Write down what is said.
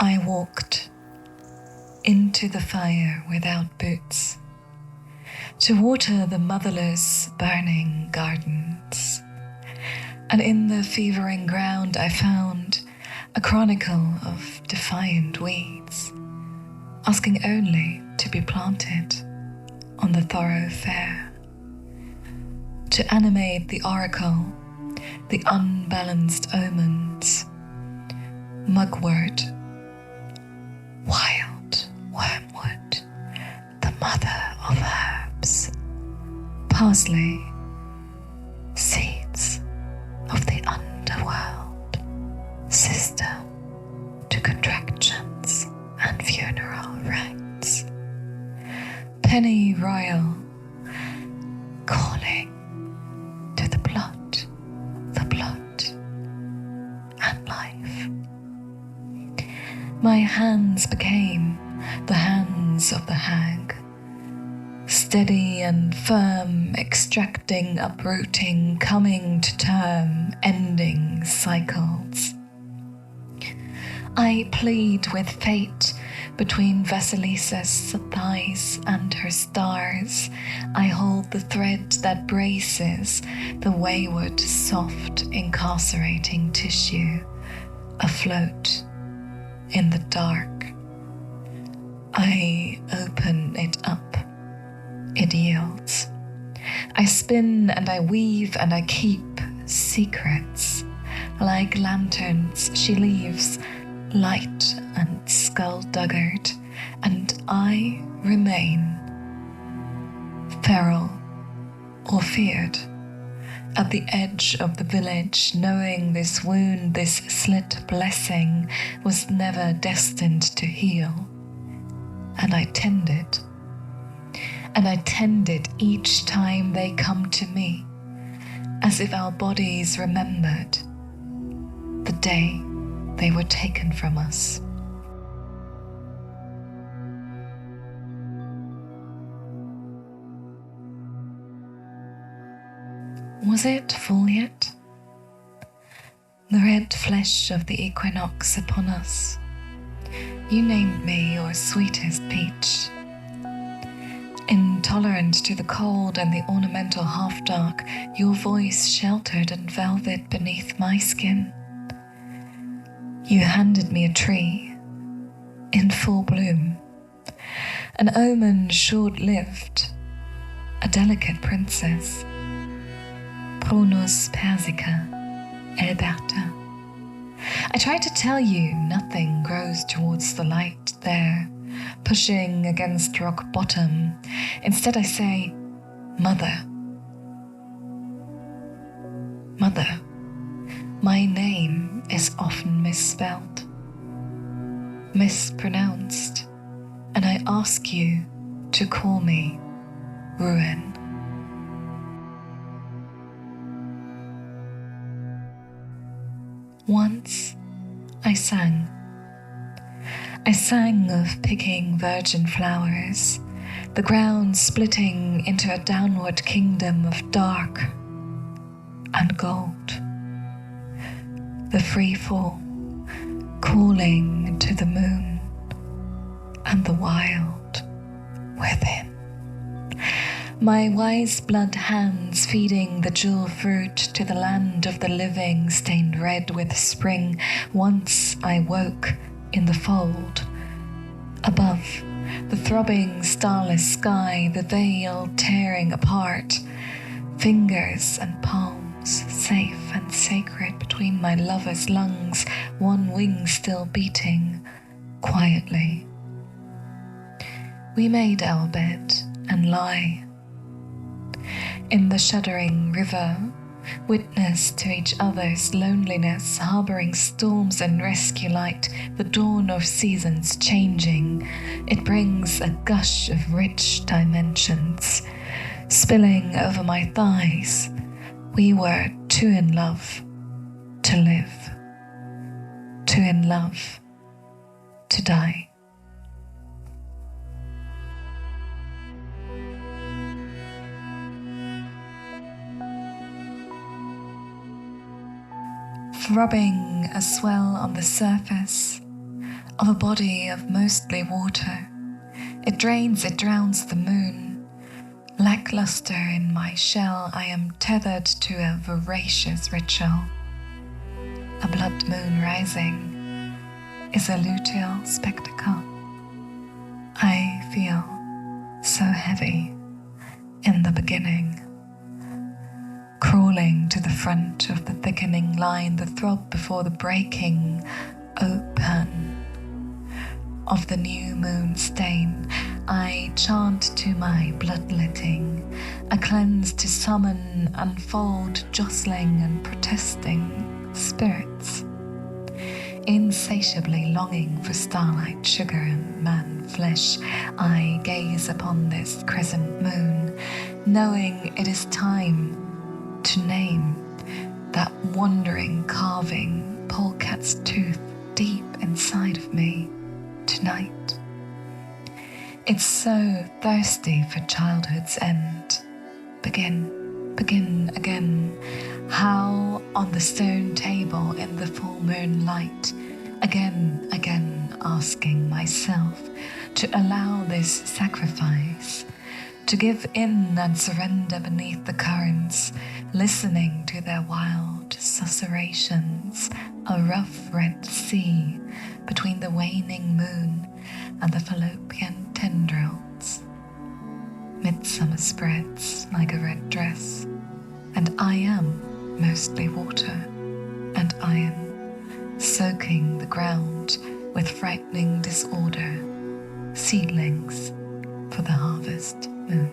I walked into the fire without boots to water the motherless, burning gardens. And in the fevering ground I found a chronicle of defiant weeds, asking only to be planted on the thoroughfare, to animate the oracle, the unbalanced omens, mugwort, wild wormwood, the mother of herbs, parsley, seeds of the underworld, sister to contractions and funeral rites, penny royal, calling to the blood and life. My hands became the hands of the hag, steady and firm, extracting, uprooting, coming to term, ending cycles. I plead with fate between Vasilisa's thighs and her stars. I hold the thread that braces the wayward, soft, incarcerating tissue afloat in the dark. I open it up. It yields. I spin and I weave and I keep secrets. Like lanterns, she leaves light and skullduggered, and I remain feral or feared at the edge of the village, knowing this wound, this slit blessing was never destined to heal. And I tend it. And I tend it each time they come to me, as if our bodies remembered the day they were taken from us. Was it full yet? The red flesh of the equinox upon us. You named me your sweetest peach. Intolerant to the cold and the ornamental half-dark, your voice sheltered and velvet beneath my skin. You handed me a tree in full bloom, an omen short-lived, a delicate princess, Prunus persica, Alberta. I tried to tell you nothing grows towards the light there, pushing against rock bottom. Instead I say, Mother. Mother. My name is often misspelled, mispronounced, and I ask you to call me Ruin. Once I sang. I sang of picking virgin flowers, the ground splitting into a downward kingdom of dark and gold. The free fall calling to the moon and the wild within. My wise blood hands feeding the jewel fruit to the land of the living, stained red with spring. Once I woke in the fold, above the throbbing starless sky, the veil tearing apart, fingers and palms safe and sacred between my lover's lungs, one wing still beating quietly. We made our bed and lie in the shuddering river, witness to each other's loneliness, harboring storms and rescue light, the dawn of seasons changing. It brings a gush of rich dimensions, spilling over my thighs. We were too in love to live, too in love to die. Throbbing a swell on the surface, of a body of mostly water. It drowns the moon. Lackluster in my shell, I am tethered to a voracious ritual. A blood moon rising is a luteal spectacle. I feel so heavy in the beginning. Crawling to the front of the thickening line, the throb before the breaking open of the new moon stain, I chant to my bloodletting, a cleanse to summon, unfold, jostling and protesting spirits. Insatiably longing for starlight, sugar and man flesh, I gaze upon this crescent moon, knowing it is time to name that wandering carving polecat's tooth deep inside of me tonight. It's so thirsty for childhood's end. Begin again. How on the stone table in the full moon light, again asking myself to allow this sacrifice, to give in and surrender beneath the currents, listening to their wild susurrations, a rough red sea between the waning moon and the fallopian tendrils. Midsummer spreads like a red dress, and I am mostly water, and I am soaking the ground with frightening disorder, seedlings for the harvest moon.